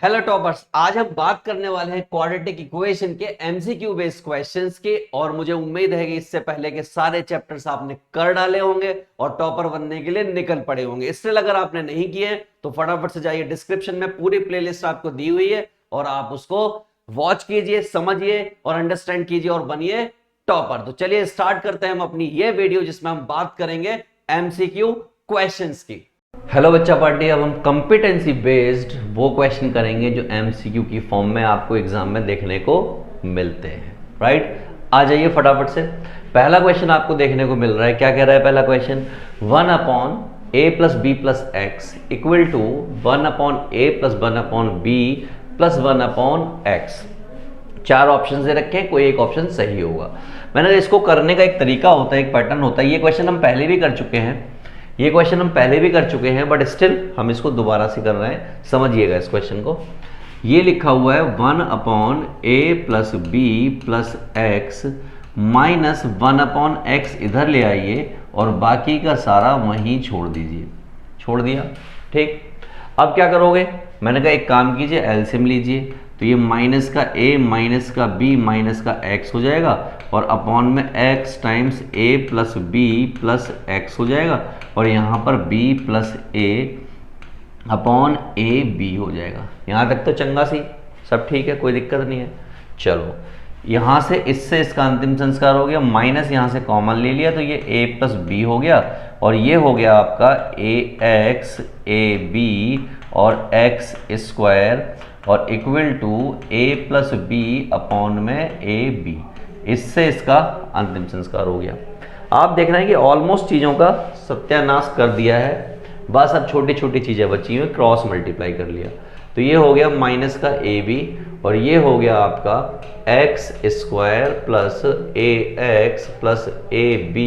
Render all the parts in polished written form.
Hello toppers, आज हम बात करने वाले हैं क्वाड्रेटिक इक्वेशन के एमसीक्यू बेस्ड क्वेश्चंस के। और मुझे उम्मीद है कि इससे पहले के सारे चैप्टर्स आपने कर डाले होंगे और टॉपर बनने के लिए निकल पड़े होंगे। इसलिए अगर आपने नहीं किए तो फटाफट से जाइए, डिस्क्रिप्शन में पूरी प्लेलिस्ट आपको दी हुई है और आप उसको वॉच कीजिए, समझिए और अंडरस्टैंड कीजिए और बनिए टॉपर। तो चलिए स्टार्ट करते हैं हम अपनी ये वीडियो जिसमें हम बात करेंगे एमसीक्यू क्वेश्चंस की। हेलो बच्चा पार्टी, अब हम कंपिटेंसी बेस्ड वो क्वेश्चन करेंगे जो एमसीक्यू की फॉर्म में आपको एग्जाम में देखने को मिलते हैं। राइट, आ जाइए फटाफट से। पहला क्वेश्चन आपको देखने को मिल रहा है, क्या कह रहा है पहला question? 1/a + b + x equal to 1/a + 1/b + 1/x। चार ऑप्शन दे रखे हैं, कोई एक ऑप्शन सही होगा। मैंने इसको करने का एक तरीका होता है, एक पैटर्न होता है। ये क्वेश्चन हम पहले भी कर चुके हैं, बट स्टिल हम इसको दोबारा से कर रहे हैं। समझिएगा इस क्वेश्चन को। ये लिखा हुआ है 1/a + b + x minus 1/x इधर ले आइए और बाकी का सारा वहीं छोड़ दीजिए। छोड़ दिया, ठीक। अब क्या करोगे? मैंने कहा एक काम कीजिए, एलसीएम लीजिए। तो ये माइनस का a माइनस का b माइनस का x हो जाएगा और अपॉन में x times a + b + x हो जाएगा और यहाँ पर b + a upon a b हो जाएगा। यहाँ तक तो चंगा सी सब ठीक है, कोई दिक्कत नहीं है। चलो यहाँ से इससे इसका अंतिम संस्कार हो गया, माइनस यहाँ से कॉमन ले लिया तो ये a + b हो गया और ये हो गया आपका ax ab और x² और equal to a + b upon में ab। इससे इसका अंतिम संस्कार हो गया। आप देख रहे हैं कि ऑलमोस्ट चीज़ों का सत्यानाश कर दिया है, बस अब छोटी छोटी चीज़ें बची हुई, क्रॉस मल्टीप्लाई कर लिया। तो ये हो गया माइनस का ab और ये हो गया आपका x² + ax + ab,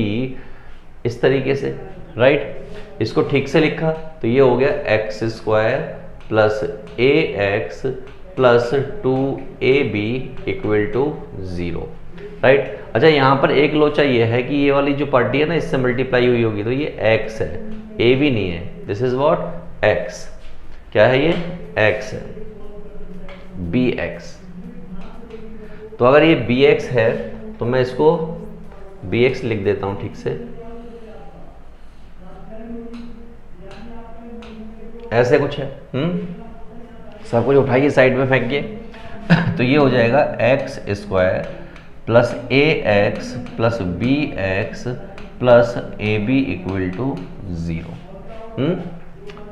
इस तरीके से। राइट, इसको ठीक से लिखा तो ये हो गया x² + ax + 2ab = 0। राइट, अच्छा यहाँ पर एक लोचा ये है कि ये वाली जो पार्टी है ना, इससे मल्टीप्लाई हुई होगी तो ये x है, a भी नहीं है। This is what? x। क्या है ये? x है, bx। तो अगर ये bx है तो मैं इसको bx लिख देता हूँ ठीक से, ऐसे कुछ है। सब कुछ उठाइए, साइड में फेंकिए। तो ये हो जाएगा x² + ax + bx + ab = 0।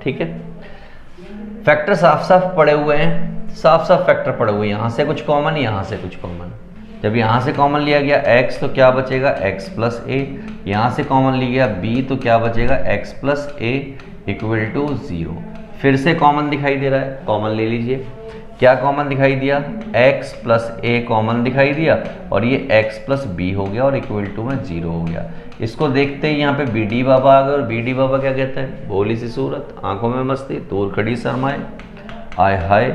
ठीक है, फैक्टर साफ साफ पड़े हुए हैं, साफ साफ फैक्टर पड़े हुए हैं। यहाँ से कुछ कॉमन, यहाँ से कुछ कॉमन। जब यहाँ से कॉमन लिया गया x तो क्या बचेगा? x + a। यहाँ से कॉमन लिया गया b तो क्या बचेगा? x + a = 0। फिर से कॉमन दिखाई दे रहा है, कॉमन ले लीजिए। क्या कॉमन दिखाई दिया? x + a कॉमन दिखाई दिया और ये x + b हो गया और इक्वल टू में 0 हो गया। इसको देखते ही यहाँ पे BD बाबा आ गए और BD बाबा क्या कहते हैं? भोली सी सूरत, आंखों में मस्ती, दूर खड़ी शर्माए, आय हाय।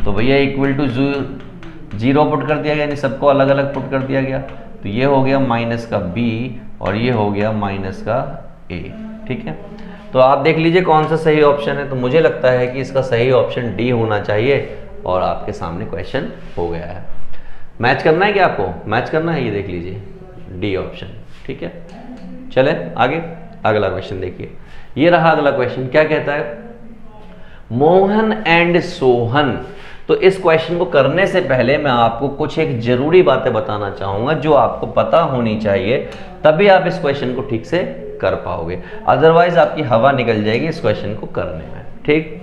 तो भैया इक्वल टू 0 पुट कर दिया गया, यानी सबको अलग अलग पुट कर दिया गया। तो ये हो गया माइनस का b और ये हो गया माइनस का a। ठीक है, तो आप देख लीजिए कौन सा सही ऑप्शन है। तो मुझे लगता है कि इसका सही ऑप्शन डी होना चाहिए और आपके सामने क्वेश्चन हो गया है। मैच करना है क्या आपको? मैच करना है, ये देख लीजिए डी ऑप्शन। ठीक है, चले आगे, अगला क्वेश्चन देखिए। ये रहा अगला क्वेश्चन, क्या कहता है? मोहन एंड सोहन। तो इस क्वेश्चन को करने से पहले मैं आपको कुछ एक जरूरी बातें बताना चाहूंगा जो आपको पता होनी चाहिए, तभी आप इस क्वेश्चन को ठीक से कर पाओगे, अदरवाइज आपकी हवा निकल जाएगी इस क्वेश्चन को करने में। ठीक,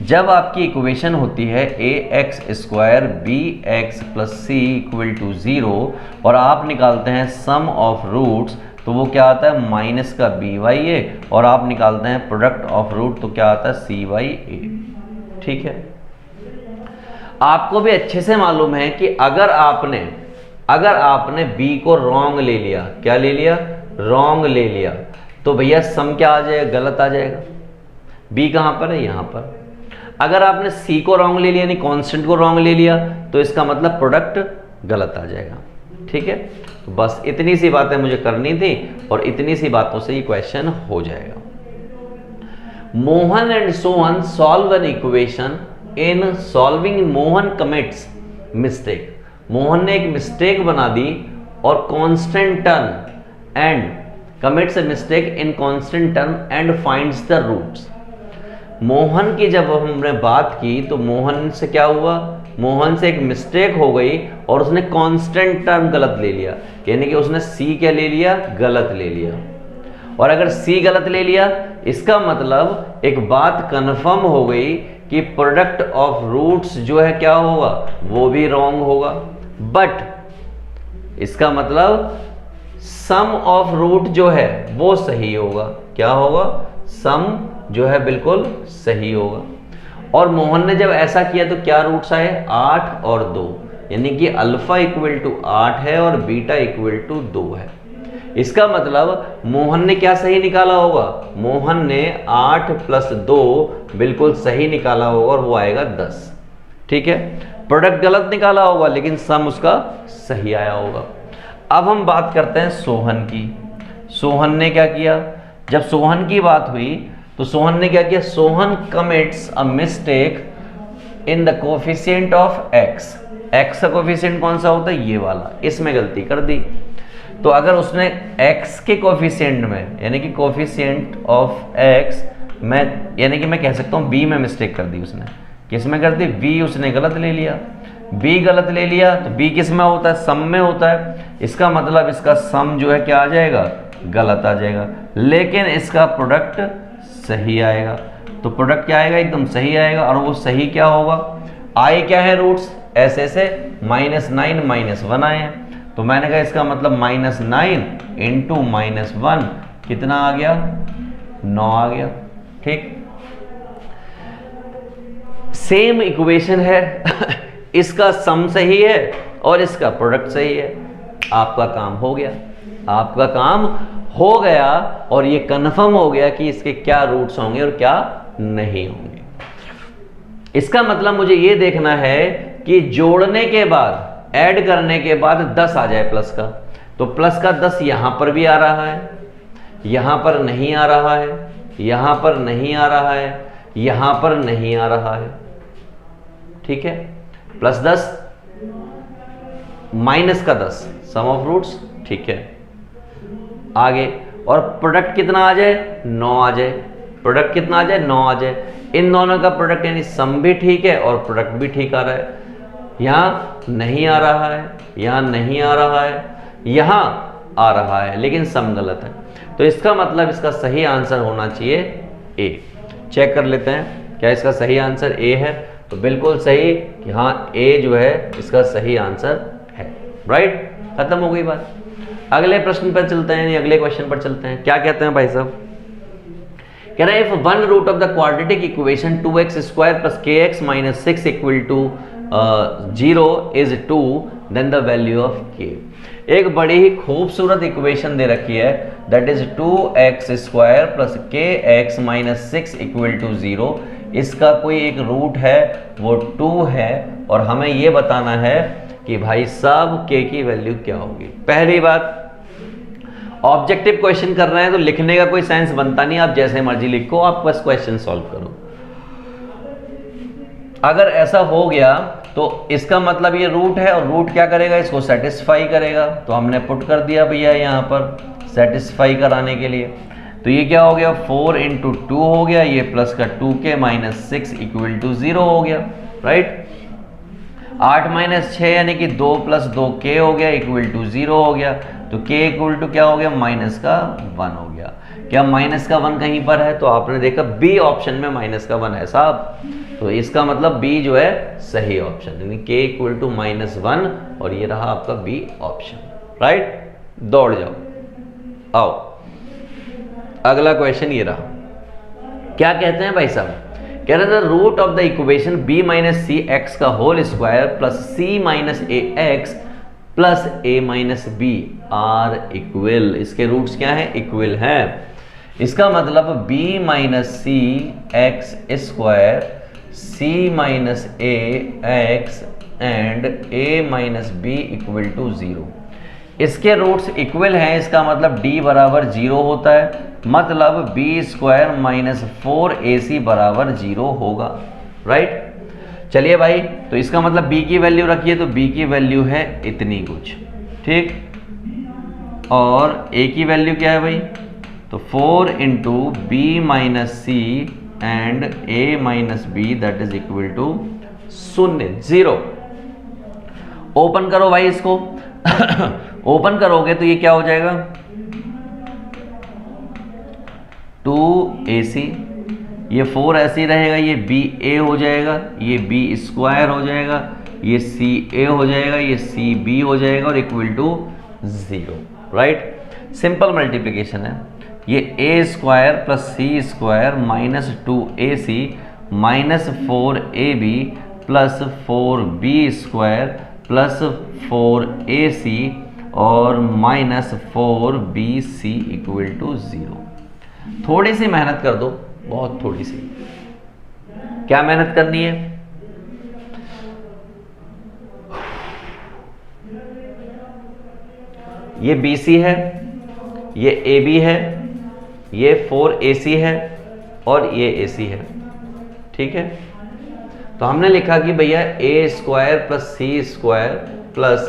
जब आपकी इक्वेशन होती है ax² bx + c = 0 और आप निकालते हैं सम ऑफ रूट्स, तो वो क्या आता है? माइनस का by और आप निकालते हैं प्रोडक्ट ऑफ रूट तो क्या आता है? c/a। ठीक है, आपको भी अच्छे से मालूम है कि अगर आपने b को रॉन्ग ले लिया, क्या ले लिया? रॉन्ग ले लिया, तो भैया सम क्या आ जाएगा? गलत आ जाएगा। b कहां पर है? यहां पर। अगर आपने c को रॉन्ग ले लिया, यानी कांस्टेंट को रॉन्ग ले लिया, तो इसका मतलब प्रोडक्ट गलत आ जाएगा। ठीक है, तो बस इतनी सी बातें मुझे करनी थी और इतनी सी बातों से ये क्वेश्चन हो जाएगा। Mohan and Sohan solve an equation in solving Mohan commits mistake, Mohan ने एक मिस्टेक बना दी और constant term and commits a mistake in constant term and finds the roots. Mohan की जब हमने बात की तो मोहन से क्या हुआ, मोहन से एक मिस्टेक हो गई और उसने कांस्टेंट टर्म गलत ले लिया, यानी कि उसने सी क्या ले लिया, गलत ले लिया। और अगर सी गलत ले लिया इसका मतलब एक बात कंफर्म हो गई कि प्रोडक्ट ऑफ रूट्स जो है क्या होगा, वो भी रॉन्ग होगा। बट इसका मतलब सम ऑफ रूट जो है वो सही होगा। क्या होगा, सम जो है बिल्कुल सही होगा। और मोहन ने जब ऐसा किया तो क्या रूट्स आए, 8 और 2, यानी कि अल्फा इक्वल टू 8 है और बीटा इक्वल टू 2 है। इसका मतलब मोहन ने क्या सही निकाला होगा, मोहन ने 8 प्लस 2 बिल्कुल सही निकाला होगा और वो आएगा 10। ठीक है, प्रोडक्ट गलत निकाला होगा लेकिन सम उसका सही आया होगा। अब हम बात करते हैं सोहन की। सोहन ने क्या किया, जब सोहन की बात हुई तो सोहन ने क्या किया, Sohan commits a mistake in the coefficient of x. X का कोफिशिएंट कौन सा होता है, ये वाला, इसमें गलती कर दी। तो अगर उसने x के कोफिशिएंट में, यानी कि कोफिशिएंट ऑफ x में, यानी कि मैं कह सकता हूँ b में मिस्टेक कर दी उसने। किस में कर दी, b उसने गलत ले लिया। b गलत ले लिया तो b किस में होता है, सम में होता है। इसका मतलब इसका सम जो है क्या आ जाएगा, गलत आ जाएगा, लेकिन इसका प्रोडक्ट सही आएगा। तो प्रोडक्ट क्या आएगा, एकदम सही आएगा। और वो सही क्या होगा, आए क्या है रूट्स, ऐसे से -9 -1 आए हैं। तो मैंने कहा इसका मतलब -9 इंटू -1 कितना आ गया, 9 आ गया। ठीक, सेम इक्वेशन है इसका सम सही है और इसका प्रोडक्ट सही है। आपका काम हो गया, आपका काम हो गया और ये कंफर्म हो गया कि इसके क्या रूट्स होंगे और क्या नहीं होंगे। इसका मतलब मुझे ये देखना है कि जोड़ने के बाद, ऐड करने के बाद 10 आ जाए प्लस का। तो प्लस का 10 यहां पर भी आ रहा है, यहां पर नहीं आ रहा है, यहां पर नहीं आ रहा है, यहां पर नहीं आ रहा है। ठीक है, +10 माइनस का 10 सम ऑफ रूट्स। ठीक है, आगे और प्रोडक्ट कितना आ जाए, 9 आ जाए। प्रोडक्ट कितना आ जाए, 9 आ जाए। इन दोनों का प्रोडक्ट यानी सम भी ठीक है और प्रोडक्ट भी ठीक आ रहा है। यहां नहीं आ रहा है, यहां नहीं आ रहा है, यहां आ रहा है, लेकिन सम गलत है। तो इसका मतलब इसका सही आंसर होना चाहिए ए। चेक कर लेते हैं क्या इसका सही आंसर ए है। तो बिल्कुल सही कि हाँ ए जो है इसका सही आंसर है। राइट, खत्म हो गई बात। अगले प्रश्न पर चलते हैं, अगले क्वेश्चन पर चलते हैं। क्या कहते हैं भाई साहब, कह रहे हैं if one root of the quadratic equation 2x² + kx - 6 = 0 is 2 then the value of k। एक बड़ी ही खूबसूरत इक्वेशन दे रखी है, दैट इज 2x² + kx - 6 = 0। इसका कोई एक रूट है वो 2 है और हमें ये बताना है कि भाई साहब k की वैल्यू क्या होगी। पहली बात, ऑब्जेक्टिव क्वेश्चन कर रहे हैं तो लिखने का कोई सेंस बनता नहीं, आप जैसे मर्जी लिखो, आप बस क्वेश्चन सॉल्व करो। अगर ऐसा हो गया तो इसका मतलब ये रूट है और रूट क्या करेगा, इसको सेटिस्फाई करेगा। तो हमने पुट कर दिया भैया यहाँ पर सेटिस्फाई कराने के लिए। तो ये क्या हो गया, 4 × 2 हो गया, ये प्लस का 2k - 6 = 0 हो गया। राइट, 8 - 6 यानी कि 2 + 2k हो गया = 0 हो गया। तो k = क्या हो गया, -1 हो गया। क्या -1 कहीं पर है, तो आपने देखा बी ऑप्शन में -1 है साहब। तो इसका मतलब बी जो है सही ऑप्शन, यानी k = -1 और ये रहा आपका बी ऑप्शन। राइट, दौड़ जाओ, आओ अगला क्वेश्चन ये रहा। क्या कहते हैं भाई साहब, कह रहे थे root of the equation b - cx का whole square plus c - ax plus a - b are equal. इसके रूट्स क्या हैं, इक्वल हैं। इसका मतलब b - c x square c - a x and a - b = 0। इसके रूट्स इक्वल हैं, इसका मतलब d = 0 होता है, मतलब b² - 4ac = 0 होगा। राइट, चलिए भाई, तो इसका मतलब b की वैल्यू रखिए, तो b की वैल्यू है इतनी कुछ, ठीक। और a की वैल्यू क्या है भाई, तो 4 into b minus c and a minus b that is equal to 0। Open करो भाई इसको ओपन करोगे तो ये क्या हो जाएगा, 2ac, ये 4 ऐसे ही रहेगा, ये ba हो जाएगा, ये b स्क्वायर हो जाएगा, ये ca हो जाएगा, ये cb हो जाएगा और equal to 0, right. Simple multiplication है। ये a square plus c square minus 2ac minus 4ab plus 4b square plus 4ac और माइनस 4bc इक्वल टू 0। थोड़ी सी मेहनत कर दो, बहुत थोड़ी सी। क्या मेहनत करनी है, ये BC है, ये AB है, ये 4AC है और ये AC है, ठीक है। तो हमने लिखा कि भैया a square plus c square plus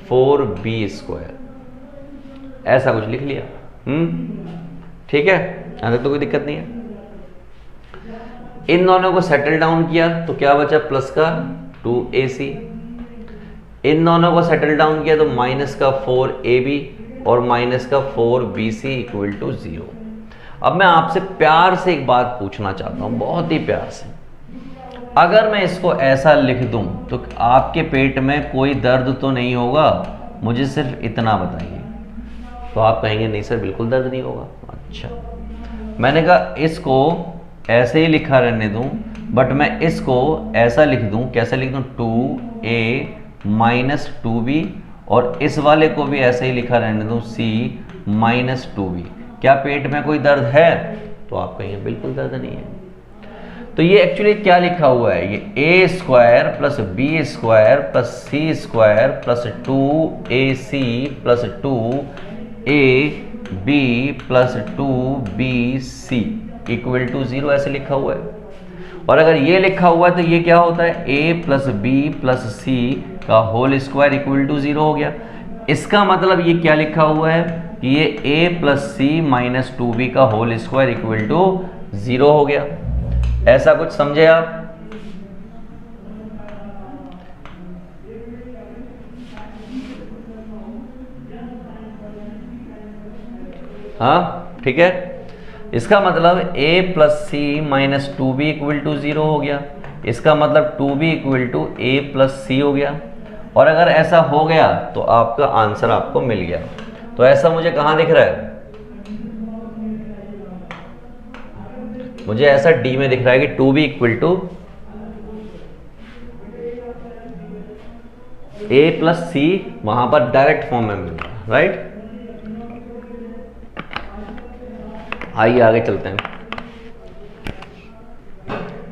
4b square, ऐसा कुछ लिख लिया, ठीक है, यहां तक तो कोई दिक्कत नहीं है। इन दोनों को सेटल डाउन किया तो क्या बचा, प्लस का 2ac, इन दोनों को सेटल डाउन किया तो माइनस का 4ab और माइनस का 4bc इक्वल टू 0। अब मैं आपसे प्यार से एक बात पूछना चाहता हूं, बहुत ही प्यार से, अगर मैं इसको ऐसा लिख दूं तो आपके पेट में कोई दर्द तो नहीं होगा, मुझे सिर्फ इतना बताइए। तो आप कहेंगे नहीं सर बिल्कुल दर्द नहीं होगा। अच्छा, मैंने कहा इसको ऐसे ही लिखा रहने दूं, बट मैं इसको ऐसा लिख दूं, कैसे लिख दूं, 2a माइनस 2b और इस वाले को भी ऐसे ही लिखा रहने दूं, c माइनस 2b। क्या पेट में कोई दर्द है, तो आप कहेंगे बिल्कुल दर्द नहीं है। तो ये एक्चुअली क्या लिखा हुआ है, ये a square plus b square plus c square plus 2ac plus 2ab plus 2bc equal to 0 ऐसे लिखा हुआ है। और अगर ये लिखा हुआ है तो ये क्या होता है, a plus b plus c का होल स्क्वायर इक्वल टू 0 हो गया। इसका मतलब ये क्या लिखा हुआ है कि ये a plus c minus 2b का होल स्क्वायर इक्वल टू 0 हो गया। ऐसा कुछ समझे आप? हाँ, ठीक है। इसका मतलब a plus c minus 2b equal to 0 हो गया। इसका मतलब 2b equal to a plus c हो गया। और अगर ऐसा हो गया तो आपका आंसर आपको मिल गया। तो ऐसा मुझे कहाँ दिख रहा है, मुझे ऐसा D में दिख रहा है कि 2b equal to a plus c, वहां पर डायरेक्ट फॉर्म में मिल रहा है, राइट। आइए आगे चलते हैं।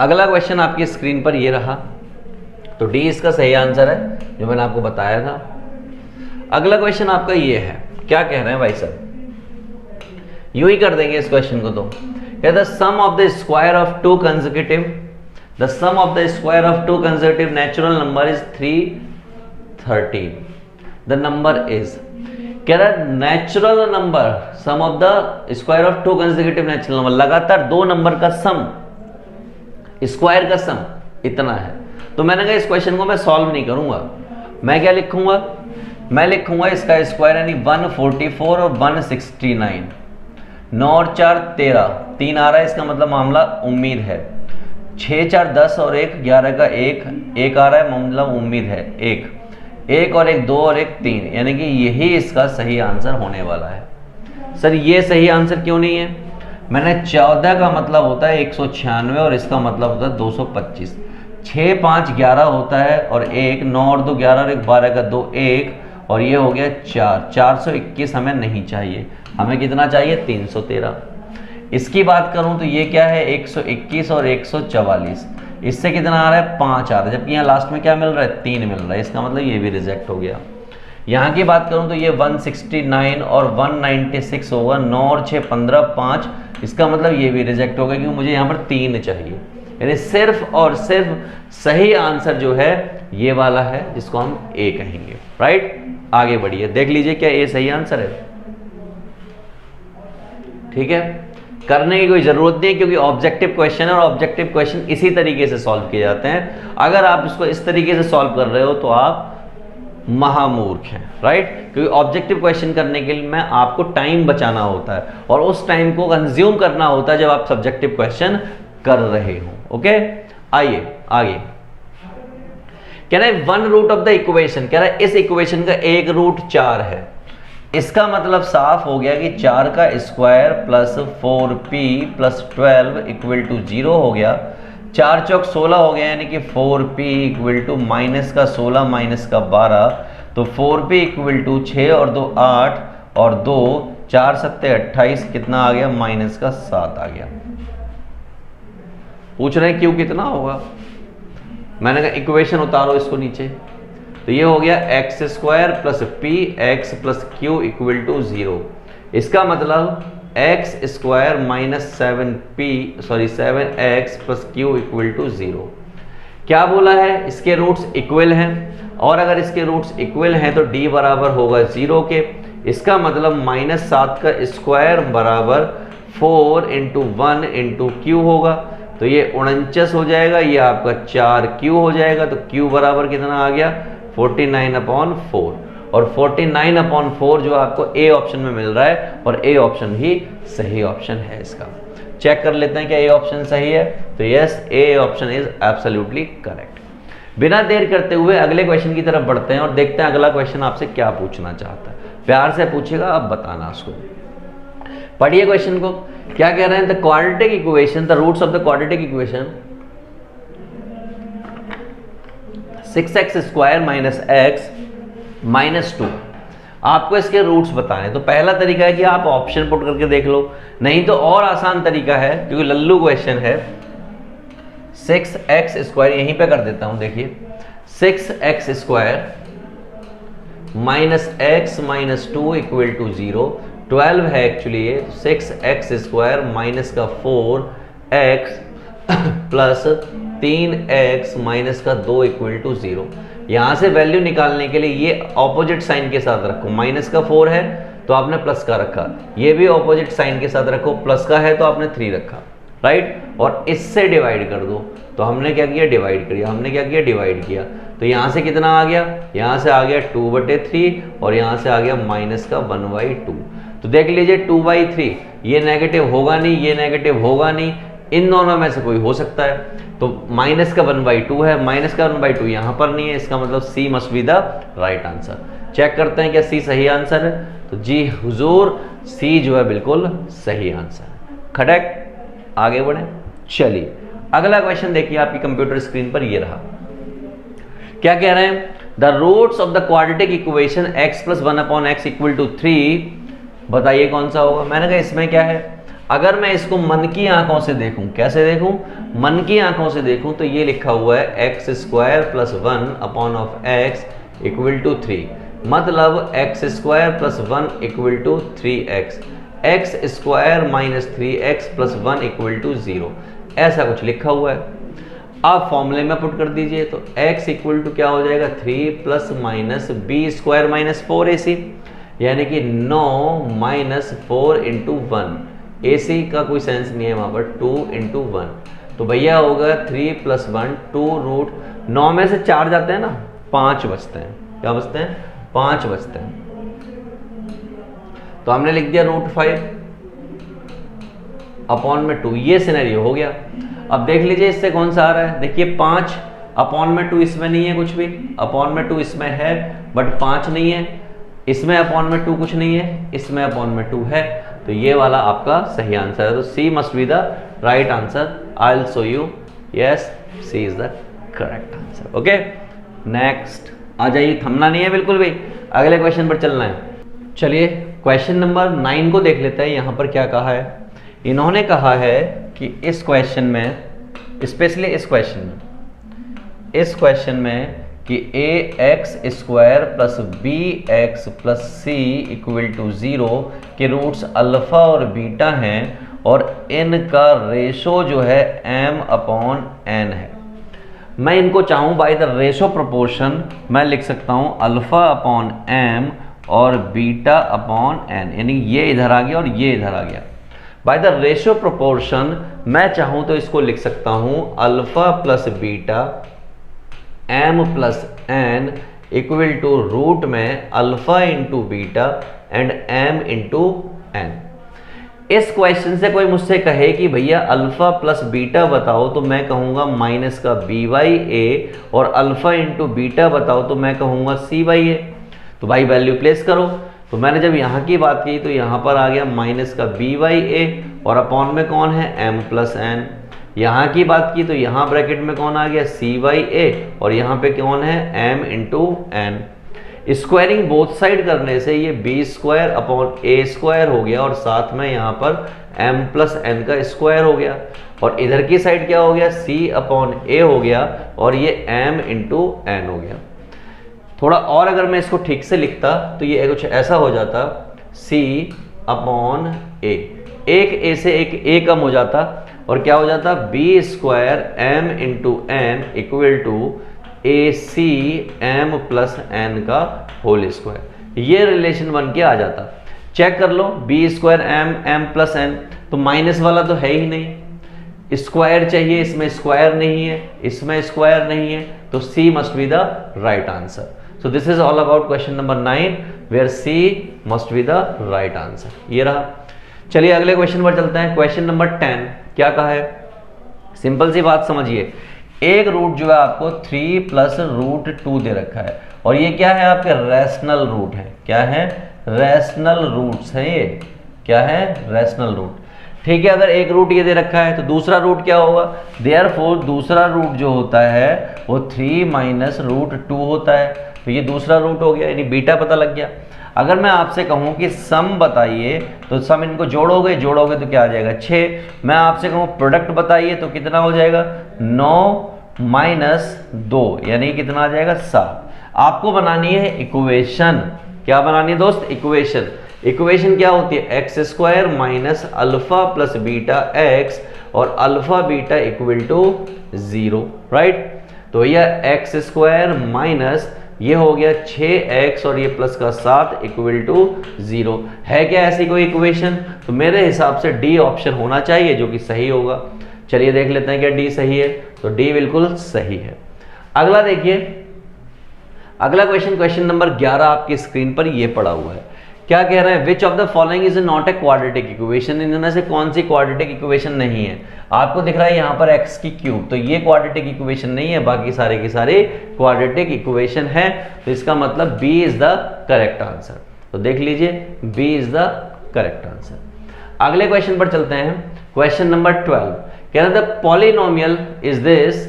अगला क्वेश्चन आपकी स्क्रीन पर ये रहा, तो डी इसका सही आंसर है जो मैंने आपको बताया था। अगला क्वेश्चन आपका ये है, क्या कह रहे हैं भाई साहब, यूं ही कर देंगे इस क्वेश्चन को। तो the sum of the square of two consecutive, the sum of the square of two consecutive natural number is 330। The number is, कह रहा है natural number, sum of the square of two consecutive natural number, लगातार दो number का सम, square का सम इतना है। तो मैंने कहा इस क्वेश्चन को मैं सॉल्व नहीं करूंगा, मैं क्या लिखूंगा, मैं लिखूंगा इसका स्क्वायर यानी 144 और 169, 9 और 4 13, 3 आ रहा है, इसका मतलब मामला उम्मीद है। 6 4 10 और 1 11 का 1 आ रहा है, मतलब उम्मीद है 1 और 1 2 और 1 3, यानी कि यही इसका सही आंसर होने वाला है। सर ये सही आंसर क्यों नहीं है? मैंने 14 का मतलब होता है 196 और इसका मतलब होता है 225। 6 5 11 होता है और 1 9 और 2 11 और 1 12 का 2 1 और ये हो गया 4, 421 हमें नहीं चाहिए, हमें कितना चाहिए 313। इसकी बात करूं तो ये क्या है 121 और 144, इससे कितना आ रहा है 5 आ रहा है, जबकि यहाँ लास्ट में क्या मिल रहा है 3 मिल रहा है, इसका मतलब ये भी रिजेक्ट हो गया। यहाँ की बात करूं तो ये 169 और 196 होगा, 9 और 6 15 5, इसका मतलब ये भी रिजेक्ट हो गया क्योंकि मुझे यहाँ पर 3 चाहिए, यानी सिर्फ और सिर्फ सही आंसर जो है ये वाला है, जिसको हम ए कहेंगे, राइट। आगे बढ़िए, देख लीजिए क्या ए सही आंसर है। ठीक है, करने की कोई जरूरत नहीं है, क्योंकि ऑब्जेक्टिव क्वेश्चन है और ऑब्जेक्टिव क्वेश्चन इसी तरीके से सॉल्व किए जाते हैं। अगर आप इसको इस तरीके से सॉल्व कर रहे हो तो आप महामूर्ख हैं, राइट। क्योंकि ऑब्जेक्टिव क्वेश्चन करने के लिए में आपको टाइम बचाना होता है और उस टाइम को कंज्यूम करना होता है जब आप सब्जेक्टिव क्वेश्चन कर रहे हो। ओके, आइए आगे। कह रहा है 1 रूट ऑफ द इक्वेशन, कह रहा है इस इक्वेशन का एक रूट 4 है। इसका मतलब साफ हो गया कि 4 का square plus 4p plus 12 equal to 0 हो गया। 4 चौक 16 हो गया, यानी कि 4p इक्वल टू माइनस का 16 माइनस का 12, तो 4p इक्वल टू 6 और 2 8 और 2 4 7 28, कितना आ गया, माइनस का 7 आ गया। पूछ रहे हैं क्यों कितना होगा, मैंने कहा इक्वेशन उतारो इसको नीचे, तो ये हो गया x square plus p x plus q equal to 0। इसका मतलब x square minus 7x plus q equal to 0। क्या बोला है, इसके रूट्स इक्वल हैं, और अगर इसके रूट्स इक्वल हैं तो d बराबर होगा 0 के। इसका मतलब -7 का स्क्वायर बराबर 4 इंटू 1 इंटू क्यू होगा, तो ये 49 हो जाएगा, ये आपका 4q हो जाएगा। तो q बराबर कितना आ गया, 49/4, और 49/4 जो आपको ए ऑप्शन में मिल रहा है, और ए ऑप्शन ही सही ऑप्शन है इसका। चेक कर लेते हैं क्या ए ऑप्शन सही है, तो yes, A option is absolutely correct. बिना देर करते हुए अगले क्वेश्चन की तरफ बढ़ते हैं और देखते हैं अगला क्वेश्चन आपसे क्या पूछना चाहता है। प्यार से पूछेगा, आप बताना उसको। पढ़िए क्वेश्चन को, क्या कह रहे हैं, the quadratic equation, the roots of the quadratic equation 6x square minus x minus 2। आपको इसके रूट्स बताने, तो पहला तरीका है कि आप ऑप्शन पुट करके देख लो, नहीं तो और आसान तरीका है, क्योंकि लल्लू क्वेश्चन है। 6x स्क्वायर यहीं पे कर देता हूं, देखिए 6x square minus x minus 2 equal to 0। 12 है एक्चुअली ये, 6x स्क्वायर माइनस का 4x प्लस 3x माइनस का 2 इक्वल टू 0। यहां से वैल्यू निकालने के लिए ये ऑपोजिट साइन के साथ रखो, माइनस का 4 है तो आपने प्लस का रखा, ये भी ऑपोजिट साइन के साथ रखो, प्लस का है तो आपने 3 रखा, राइट। और इससे डिवाइड कर दो, तो हमने क्या किया, डिवाइड किया, हमने क्या किया, डिवाइड किया। तो यहां से कितना आ गया, यहां से आ गया 2/3 और यहां से आ गया माइनस का 1/2। तो देख लीजिए 2/3, ये नेगेटिव होगा नहीं, ये नेगेटिव होगा नहीं, इन दोनों में से कोई हो सकता है। तो माइनस का 1/2 है, माइनस का 1/2 यहां पर नहीं है, इसका मतलब c must be the right answer. Check करते हैं क्या सी सही आंसर है, तो जी हुजूर सी जो है बिल्कुल सही आंसर है, करेक्ट। आगे बढ़े, चलिए अगला क्वेश्चन देखिए आपकी कंप्यूटर स्क्रीन पर, ये रहा। क्या कह रहे हैं, the roots of the quadratic equation x + 1/x = 3। बताइए कौन सा होगा। मैंने कहा इसमें क्या है, अगर मैं इसको मन की आंखों से देखूं, कैसे देखूं, मन की आंखों से देखूं, तो ये लिखा हुआ है x² + 1/x = 3। मतलब x² + 1 = 3x, x² - 3x + 1 = 0, ऐसा कुछ लिखा हुआ है। आप फॉर्मूले में पुट कर दीजिए, तो x = क्या हो जाएगा, 3 ± b² - 4ac, यानी कि 9 - 4 × 1। AC का कोई सेंस नहीं है वहां पर, 2 × 1, तो भैया होगा 3 + 1 2 रूट 9 में से 4 जाते हैं ना, 5 बचते हैं। क्या बचते हैं, 5 बचते हैं। तो हमने लिख दिया √5/2, ये सिनेरियो हो गया। अब देख लीजिए इससे कौन सा आ रहा है, देखिए 5/2 इसमें नहीं है कुछ भी, /2 इसमें है बट 5 नहीं है, इसमें /2 कुछ नहीं है, इसमें /2 है, तो ये वाला आपका सही आंसर है। तो c must be the right answer. I will show you, yes c is the correct answer. Okay, next आ जाइए, थमना नहीं है बिल्कुल भी, अगले क्वेश्चन पर चलना है। चलिए क्वेश्चन नंबर 9 को देख लेते हैं। यहाँ पर क्या कहा है, इन्होंने कहा है कि इस क्वेश्चन में, स्पेशली इस क्वेश्चन में कि ax² + bx + c = 0 के रूट्स अल्फा और बीटा हैं, और n का रेशो जो है m/n है। मैं इनको चाहूँ बाय द रेशो प्रोपोर्शन, मैं लिख सकता हूँ α/m और β/n, यानी ये इधर आ गया और ये इधर आ गया। बाय द रेशियो प्रोपोर्शन मैं चाहूं तो इसको लिख सकता हूं alpha plus beta m plus n equal to root में alpha into beta and m into n। इस क्वेश्चन से कोई मुझसे कहे कि भैया अल्फा प्लस बीटा बताओ, तो मैं कहूंगा माइनस का b/a, और अल्फा इंटू बीटा बताओ तो मैं कहूंगा c/a। तो भाई वैल्यू प्लेस करो। तो मैंने जब यहाँ की बात की तो यहाँ पर आ गया माइनस का b/a और अपॉन में कौन है m प्लस n। यहाँ की बात की तो यहाँ ब्रैकेट में कौन आ गया c/a और यहाँ पे कौन है m into n। Squaring both side करने से ये b² अपॉन a² हो गया और साथ में यहाँ पर m प्लस n का स्क्वायर हो गया, और इधर की साइड क्या हो गया c/a हो गया और ये m इंटू n हो गया। थोड़ा और अगर मैं इसको ठीक से लिखता तो ये कुछ ऐसा हो जाता c/a, एक a से एक a कम हो जाता और क्या हो जाता b² m into n equal to ac m plus n का होल स्क्वायर। ये रिलेशन बन के आ जाता। चेक कर लो b² m प्लस n, तो माइनस वाला तो है ही नहीं, स्क्वायर चाहिए, इसमें स्क्वायर नहीं है, इसमें स्क्वायर नहीं है, तो c must be the right answer. So this is all about question number 9 where C must be the right answer। ये रहा। चलिए अगले क्वेश्चन पर चलते हैं। क्वेश्चन नंबर 10 क्या कहा है, सिंपल सी बात समझिए। एक रूट जो है आपको 3 प्लस रूट 2 दे रखा है और ये क्या है आपके रैशनल रूट है। क्या है, रैशनल रूट्स है ये। क्या है, रैशनल रूट। ठीक है, अगर एक रूट ये दे रखा है तो दूसरा रूट क्या होगा, देयरफॉर दूसरा रूट जो होता है वो 3 माइनस रूट 2 होता है, तो ये दूसरा रूट हो गया, यानी बीटा पता लग गया। अगर मैं आपसे कहूं कि सम बताइए तो सम इनको जोड़ोगे तो क्या आ जाएगा 6। मैं आपसे कहूं प्रोडक्ट बताइए तो कितना हो जाएगा 9 माइनस 2, यानी कितना आ जाएगा 7। आपको बनानी है इक्वेशन। क्या बनानी है दोस्त, इक्वेशन। इक्वेशन क्या होती है x² minus alpha plus beta x और alpha beta equal to 0, right. तो यह x² माइनस ये हो गया 6x और ये प्लस का 7 इक्वल टू 0 है। क्या ऐसी कोई इक्वेशन, तो मेरे हिसाब से डी ऑप्शन होना चाहिए जो कि सही होगा। चलिए देख लेते हैं क्या डी सही है, तो डी बिल्कुल सही है। अगला देखिए, अगला क्वेश्चन, क्वेश्चन नंबर 11 आपकी स्क्रीन पर ये पड़ा हुआ है। क्या कह रहा है, which of the following is not a quadratic equation. इनमें से कौन सी क्वाड्रेटिक इक्वेशन नहीं है। आपको दिख रहा है यहाँ पर x की क्यूब, तो ये क्वाड्रेटिक इक्वेशन नहीं है, बाकी सारे की सारे क्वाड्रेटिक इक्वेशन है, तो इसका मतलब b is the correct answer. तो देख लीजिए b is the correct answer. अगले क्वेश्चन पर चलते हैं। क्वेश्चन नंबर 12 कह रहा था पॉलिनोमियल इज दिस,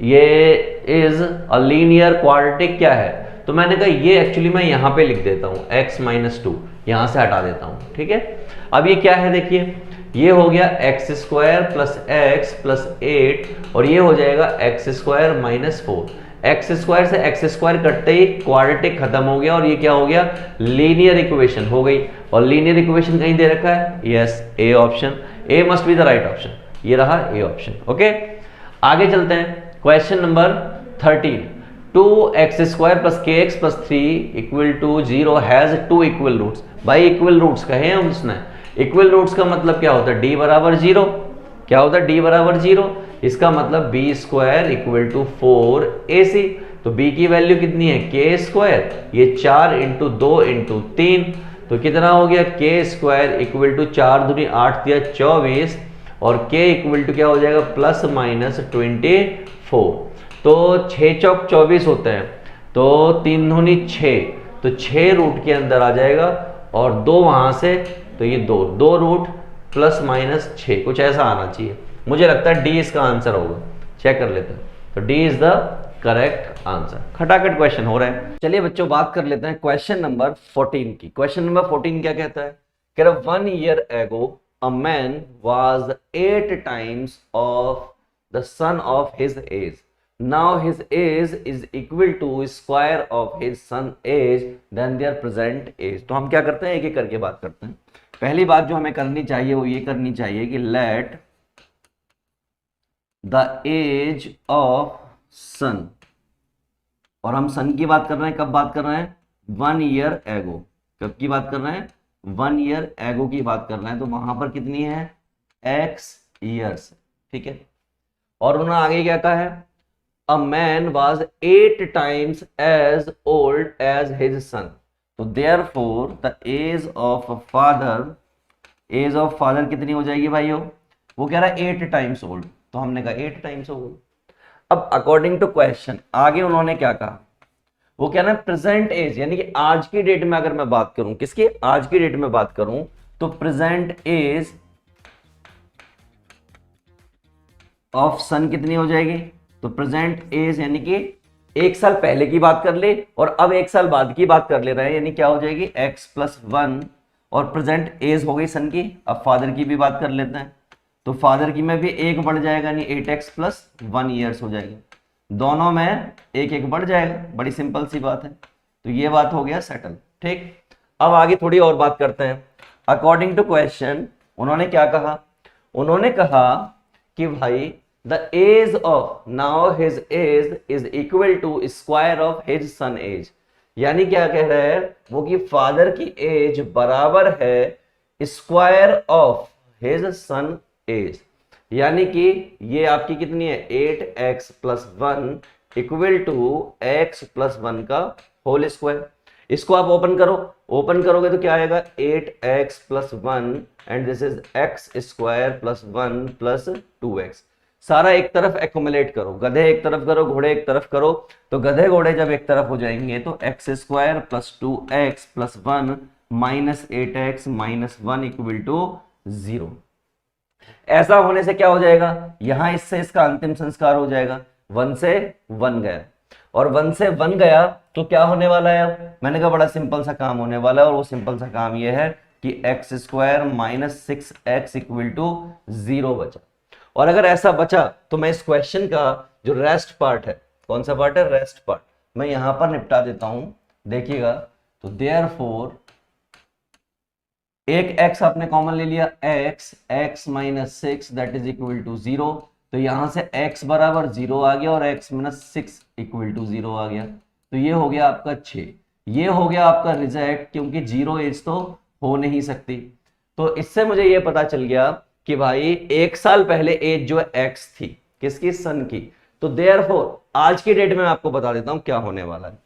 ये इज अ लीनियर क्वाड्रेटिक क्या है। तो मैंने कहा ये एक्चुअली मैं यहाँ पे लिख देता हूँ x माइनस 2, यहाँ से हटा देता हूँ, ठीक है। अब ये क्या है देखिए, ये हो गया x² प्लस x प्लस 8 और ये हो जाएगा x² माइनस 4। x² से x² कटते ही क्वाड्रेटिक खत्म हो गया और ये क्या हो गया, लीनियर इक्वेशन हो गई। और लीनियर इक्वेशन कहीं दे रखा है, yes A option, A must be the right option. ये रहा ए ऑप्शन, ओके। आगे चलते हैं। Question number 13, 2x² plus kx plus 3 equal to 0 has 2 equal roots. भाई इक्वल रूट्स कहे हैं उसने। इक्वल रूट्स का मतलब क्या होता है, d बराबर 0। क्या होता है, d बराबर 0। इसका मतलब b² इक्वल टू 4ac। तो b की वैल्यू कितनी है, k²। ये 4 इंटू 2 इंटू 3, तो कितना हो गया k² इक्वल टू 4 दूनी 8 दिया 24 और k इक्वल टू क्या हो जाएगा प्लस माइनस 24। तो 6 चौक 24 होते हैं, तो 3 दूनी 6, तो 6 रूट के अंदर आ जाएगा और 2 वहां से, तो ये 2 रूट प्लस माइनस 6 कुछ ऐसा आना चाहिए। मुझे लगता है डी इसका आंसर होगा, चेक कर लेते हैं। तो d is the correct answer. खटाखट क्वेश्चन हो रहा है। चलिए बच्चों बात कर लेते हैं क्वेश्चन नंबर 14 की। क्वेश्चन नंबर 14 क्या कहता है, कह रहा 1 year ago a man was 8 times of the son of his age. Now his age is equal to square of his son age than their present age. तो हम क्या करते हैं, एक एक करके बात करते हैं। पहली बात जो हमें करनी चाहिए वो ये करनी चाहिए कि लेट द एज ऑफ सन, और हम सन की बात कर रहे हैं, कब बात कर रहे हैं, 1 ईयर एगो। कब की बात कर रहे हैं, 1 ईयर एगो की बात कर रहे हैं। तो वहां पर कितनी है, x ईयर्स, ठीक है। और उन्होंने आगे क्या कहा है, a man was 8 times as old as his son. तो therefore the age of father, age of father कितनी हो जाएगी भाइयों, वो कह रहा है 8 times ओल्ड, तो हमने कहा 8 times हो गई। अब अकॉर्डिंग टू क्वेश्चन आगे उन्होंने क्या कहा, वो क्या ना प्रेजेंट एज, यानी कि आज की डेट में अगर मैं बात करूं, किसकी, आज की डेट में बात करूं, तो प्रेजेंट एज ऑफ सन कितनी हो जाएगी, तो प्रेजेंट एज यानी कि 1 साल पहले की बात कर ले और अब 1 साल बाद की बात कर ले रहे हैं, यानी क्या हो जाएगी x+1, और प्रेजेंट एज हो गई सन की। अब फादर की भी बात कर लेते हैं, तो फादर की में भी 1 बढ़ जाएगा, यानी 8x+1 ईयर्स हो जाएगी, दोनों में 1 बढ़ जाएगा, बड़ी सिंपल सी बात है। तो ये बात हो गया सेटल, ठीक। अब आगे थोड़ी और बात करते हैं। अकॉर्डिंग टू क्वेश्चन उन्होंने क्या कहा, उन्होंने कहा कि भाई the age of now his age is equal to square of his son age, यानी क्या कह रहे हैं वो कि फादर की एज बराबर है square of his son age, यानी कि ये आपकी कितनी है 8x+1 इक्वल टू x+1 का होल स्क्वायर। इसको आप ओपन करो, ओपन करोगे तो क्या आएगा 8x+1 and this is x² + 1 + 2x। सारा एक तरफ एक्युमुलेट करो, गधे एक तरफ करो, घोड़े एक तरफ करो, तो गधे घोड़े जब एक तरफ हो जाएंगे तो x² + 2x + 1 - 8x - 1 = 0। ऐसा होने से क्या हो जाएगा, यहां इससे इसका अंतिम संस्कार हो जाएगा, 1 से 1 गया, और 1 से 1 गया तो क्या होने वाला है, अब मैंने कहा बड़ा सिंपल सा काम होने वाला है, और वो सिंपल सा काम ये है कि x² - 6x = 0 बचा। और अगर ऐसा बचा तो मैं इस क्वेश्चन का जो रेस्ट पार्ट है, कौन सा पार्ट है, रेस्ट पार्ट, मैं यहां पर निपटा देता हूं, देखिएगा। तो देयरफॉर एक x आपने कॉमन ले लिया, x - 6 that is equal to 0, तो यहां से x बराबर 0 आ गया और x - 6 इक्वल टू 0 आ गया, तो ये हो गया आपका 6। ये हो गया आपका रिजेक्ट, क्योंकि 0 एज तो हो नहीं सकती। तो इससे मुझे ये पता चल गया कि भाई 1 साल पहले एज जो है x थी, किसकी, सन की। तो देयरफॉर आज की डेट में मैं आपको बता देता हूं क्या होने वाला है।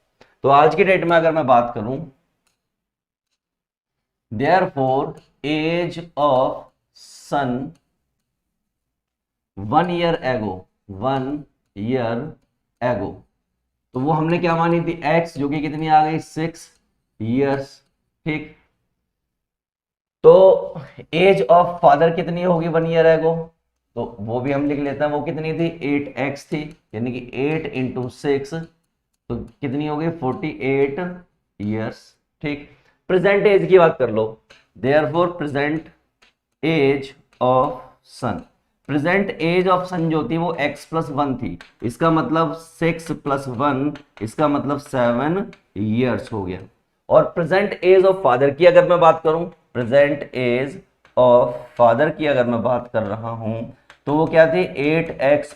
तो आज की डेट में अगर मैं बात करूं, therefore age of son 1 year ago, 1 year एगो, तो वो हमने क्या मानी थी x, जो कि कितनी आ गई 6 ईयर्स, ठीक। तो एज ऑफ फादर कितनी होगी 1 ईयर एगो, तो वो भी हम लिख लेते हैं, वो कितनी थी 8x थी, यानी कि 8 × 6 तो कितनी होगी 48 ईयर्स, ठीक। प्रेजेंट एज की बात कर लो, therefore present age of son, present age of son जो थी वो x+1 थी, इसका मतलब 6 + 1, इसका मतलब 7 ईयर्स हो गया। और प्रेजेंट एज ऑफ फादर की अगर मैं बात करूं, प्रेजेंट एज ऑफ फादर की अगर मैं बात कर रहा हूं, तो वो क्या थी 8x+,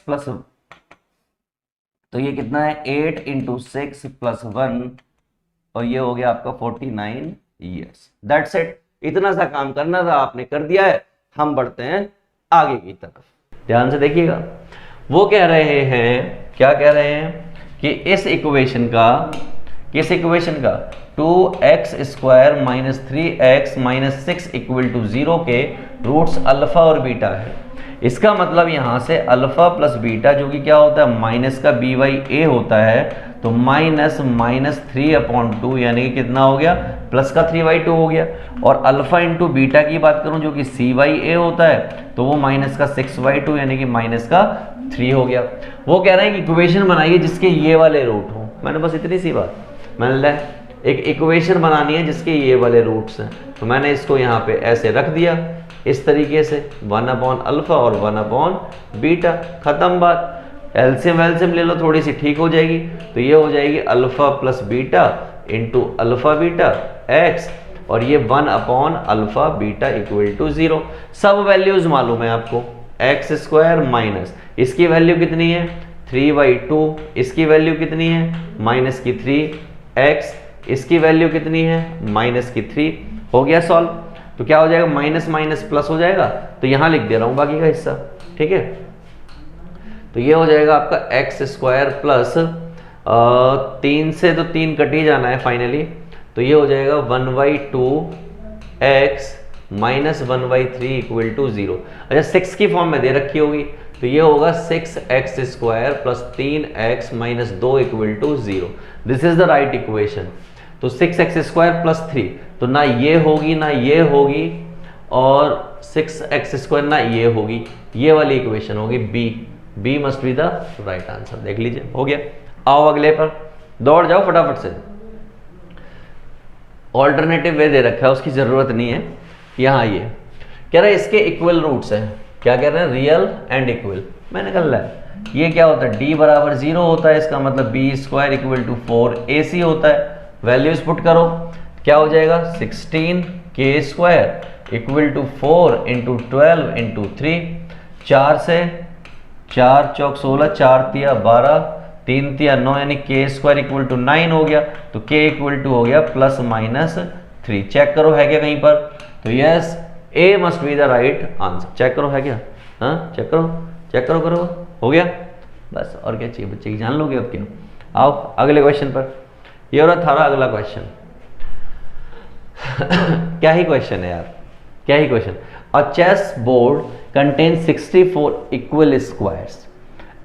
तो ये कितना है 8 × 6 + 1, और ये हो गया आपका 49 ईयर्स। दैट्स इट, इतना सा काम करना था, आपने कर दिया है। हम बढ़ते हैं आगे की तरफ, ध्यान से देखिएगा। वो कह रहे हैं, क्या कह रहे हैं कि इस इक्वेशन का, किस इक्वेशन का, 2x² - 3x - 6 = 0 के रूट्स अल्फा और बीटा है। इसका मतलब यहां से अल्फा प्लस बीटा जो कि क्या होता है माइनस का b/a होता है, तो -3/2 यानी कि कितना हो गया प्लस का 3/2 हो गया। और अल्फा इंटू बीटा की बात करूं जो कि c/a होता है, तो वो माइनस का 6/2 यानी कि -3 हो गया। वो कह रहे हैं कि इक्वेशन बनाइए जिसके ये वाले रूट हो। मैंने बस इतनी सी बात, मैंने एक इक्वेशन बनानी है जिसके ये वाले रूट्स हैं, तो मैंने इसको यहाँ पे ऐसे रख दिया इस तरीके से, 1/अल्फा और 1/बीटा, खत्म बात। एलसीएम वेलसीएम ले लो, थोड़ी सी ठीक हो जाएगी, तो ये हो जाएगी alpha plus beta into alpha beta x, और ये 1 upon alpha beta equal to 0। सब वैल्यूज मालूम है आपको, एक्स स्क्वायर माइनस इसकी वैल्यू कितनी है 3/2, इसकी वैल्यू कितनी है माइनस की 3, एक्स इसकी वैल्यू कितनी है माइनस की 3। हो गया सॉल्व। तो क्या हो जाएगा, माइनस माइनस प्लस हो जाएगा, तो यहां लिख दे रहा हूं बाकी का हिस्सा, ठीक है। तो ये हो जाएगा आपका एक्स स्क्वायर प्लस 3 से तो 3 कट ही जाना है फाइनली, तो ये हो जाएगा 1/2 एक्स माइनस 1/3 इक्वल टू 0। अच्छा 6 की फॉर्म में दे रखी होगी, तो ये होगा 6x square plus 3x minus 2 equal to 0। This is the right equation. तो 6x स्क्वायर प्लस 3, तो ना ये होगी ना ये होगी, और 6x स्क्वायर ना ये होगी, ये वाली इक्वेशन होगी B must be the right answer. देख लीजिए हो गया। आओ अगले पर दौड़ जाओ फटाफट से। ऑल्टरनेटिव वे दे रखा है, उसकी जरूरत नहीं है। यहाँ ये कह रहा है इसके इक्वल रूट्स हैं, क्या कह रहे हैं रियल एंड इक्वल। मैंने कहा ला ये क्या होता है, d बराबर 0 होता है, इसका मतलब B square equal to 4ac होता है। वैल्यूज पुट करो, क्या हो जाएगा 16k square equal to 4 into 12 into 3, 4 से 4 चौक 16, 4 तिया 12, 3 तिया 9, यानी k स्क्वायर इक्वल टू 9 हो गया। तो k इक्वल टू हो गया प्लस माइनस 3। चेक करो है क्या कहीं पर, तो yes A must be the right answer. Check करो है क्या, हाँ चेक करो करो, हो गया बस। और क्या चाहिए बच्चे की, जान लोगे अब क्या। आओ अगले क्वेश्चन पर। ये हो रहा थारा अगला क्वेश्चन। क्या ही क्वेश्चन है यार, क्या ही question. A chess board contain 64 equal squares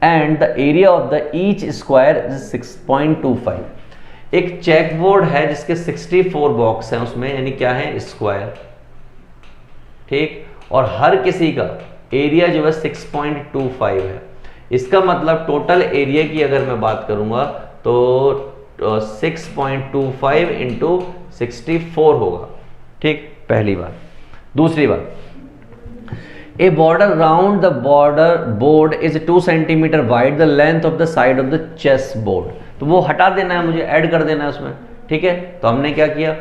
and the area of the each square is 6.25। एक चेक बोर्ड है जिसके 64 बॉक्स हैं उसमें, यानी क्या है स्क्वायर, ठीक, और हर किसी का एरिया जो है 6.25 है। इसका मतलब टोटल एरिया की अगर मैं बात करूंगा तो 6.25 इंटू 64 होगा, ठीक, पहली बात। दूसरी बात, a border round the border board is 2 centimetre wide the length of the side of the chess board. तो वो हटा देना है मुझे, ऐड कर देना है उसमें, ठीक है। तो हमने क्या किया,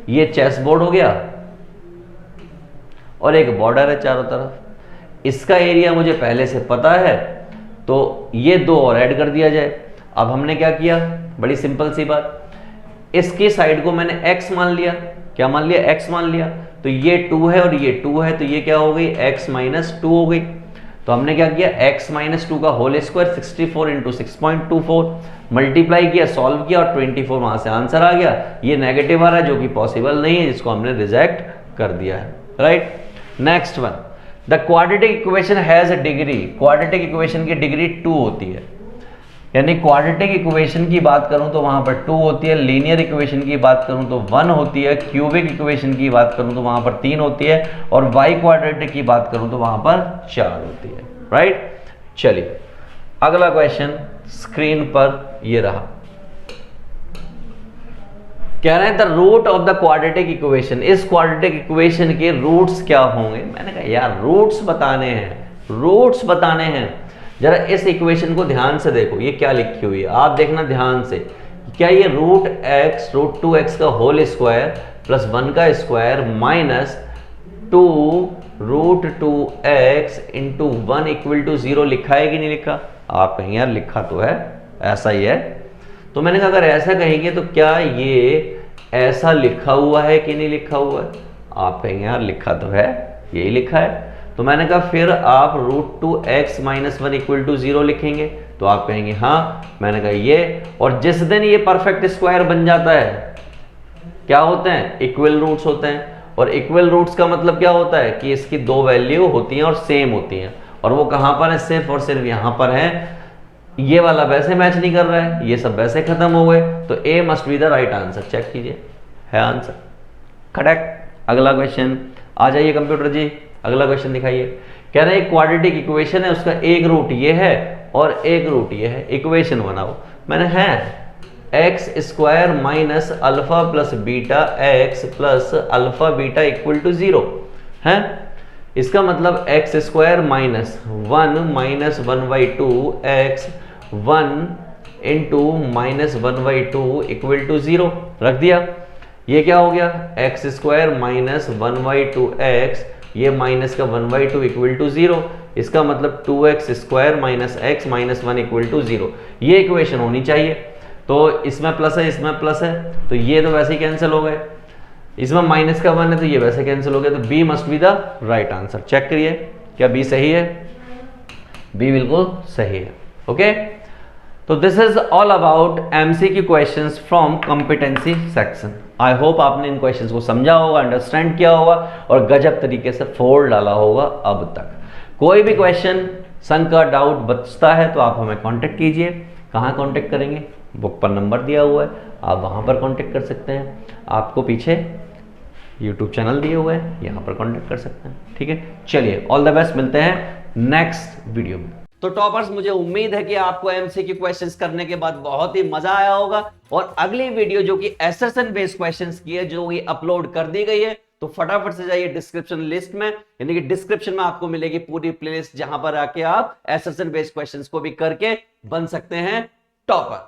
ये चेस बोर्ड हो गया और एक बॉर्डर है चारों तरफ, इसका एरिया मुझे पहले से पता है, तो ये दो और ऐड कर दिया जाए। अब हमने क्या किया, बड़ी सिंपल सी बात, इसकी साइड को मैंने x मान लिया, क्या मान लिया, x मान लिया। तो ये 2 है और ये 2 है, तो ये क्या हो गई x माइनस 2 हो गई। तो हमने क्या किया, x माइनस 2 का होल स्क्वायर 64 इंटू 6.24 मल्टीप्लाई किया, सॉल्व किया और 24 वहां से आंसर आ गया। ये नेगेटिव आ रहा है जो कि पॉसिबल नहीं है, जिसको हमने रिजेक्ट कर दिया है, right. Next one, the quadratic equation has a degree. Quadratic equation की डिग्री 2 होती है, यानी क्वाड्रेटिक इक्वेशन की बात करूं तो वहां पर 2 होती है, लीनियर इक्वेशन की बात करूं तो 1 होती है, क्यूबिक इक्वेशन की बात करूं तो वहां पर 3 होती है, और वाई क्वाड्रेटिक की बात करूं तो वहां पर 4 होती है, राइट। चलिए अगला क्वेश्चन स्क्रीन पर ये रहा, कह रहे हैं the root of the quadratic equation. इस क्वाड्रेटिक इक्वेशन के रूट्स क्या होंगे। मैंने कहा यार रूट्स बताने हैं, रूट्स बताने हैं। जरा इस इक्वेशन को ध्यान से देखो, ये क्या लिखी हुई है, आप देखना ध्यान से। क्या ये रूट एक्स रूट 2x का होल स्क्वायर प्लस 1 का square minus 2 root 2x into 1 equal to 0 लिखा है कि नहीं लिखा। आप कहेंगे यार लिखा तो है, ऐसा ही है। तो मैंने कहा अगर ऐसा कहेंगे तो क्या ये ऐसा लिखा हुआ है कि नहीं लिखा हुआ है। आप कहेंगे यार लिखा तो है, यही लिखा है। तो मैंने कहा फिर आप root 2x minus 1 equal to 0 लिखेंगे। तो आप कहेंगे हाँ। मैंने कहा ये, और जिस दिन ये परफेक्ट स्क्वायर बन जाता है क्या होते हैं, इक्वल रूट्स होते हैं। और इक्वल रूट्स का मतलब क्या होता है कि इसकी दो वैल्यू होती हैं और सेम होती हैं, और वो कहां पर है, सिर्फ और सिर्फ यहां पर है। ये वाला वैसे मैच नहीं कर रहा है, ये सब वैसे खत्म हो गए, तो a must be the right answer. Check कीजिए, है आंसर करेक्ट। अगला क्वेश्चन आ जाइए कंप्यूटर जी, अगला क्वेश्चन दिखाइए। कह रहे हैं क्वाड्रेटिक इक्वेशन है, उसका एक रूट ये है और एक रूट ये है, इक्वेशन बनाओ। मैंने है x square minus alpha plus beta x plus alpha beta equal to 0 है। इसका मतलब x square minus 1 minus 1/2 x 1 into minus 1/2 equal to 0 रख दिया। ये क्या हो गया, एक्स स्क्वायर माइनस 1/2x, ये माइनस का 1/2 इक्वल टू 0, इसका मतलब 2x square minus x minus 1 equal to 0। ये इक्वेशन होनी चाहिए। तो इसमें प्लस है, इसमें प्लस है, तो ये तो वैसे ही कैंसिल हो गए, इसमें माइनस का 1 है तो ये वैसे कैंसिल हो गया, तो B must be the right answer. Check करिए क्या बी सही है, बी बिल्कुल सही है। ओके, तो this is all about MCQ questions from competency section. I hope आपने इन क्वेश्चंस को समझा होगा, अंडरस्टैंड किया होगा और गजब तरीके से फोड़ डाला होगा अब तक। कोई भी क्वेश्चन, शंका, डाउट बचता है तो आप हमें कांटेक्ट कीजिए। कहाँ कांटेक्ट करेंगे, बुक पर नंबर दिया हुआ है, आप वहाँ पर कांटेक्ट कर सकते हैं। आपको पीछे यूट्यूब चैनल दिए हुए हैं, यहाँ पर कांटेक्ट कर सकते हैं। ठीक है, चलिए ऑल द बेस्ट, मिलते हैं नेक्स्ट वीडियो में। तो टॉपर्स, मुझे उम्मीद है कि आपको एमसीक्यू क्वेश्चंस करने के बाद बहुत ही मजा आया होगा और अगली वीडियो जो कि एसएसएन बेस्ड क्वेश्चंस की है, जो कि अपलोड कर दी गई है, तो फटाफट से जाइए डिस्क्रिप्शन लिस्ट में, यानी कि डिस्क्रिप्शन में आपको मिलेगी पूरी प्लेलिस्ट, जहां पर आके आप एसएसएन बेस्ड क्वेश्चंस को भी करके बन सकते हैं टॉपर।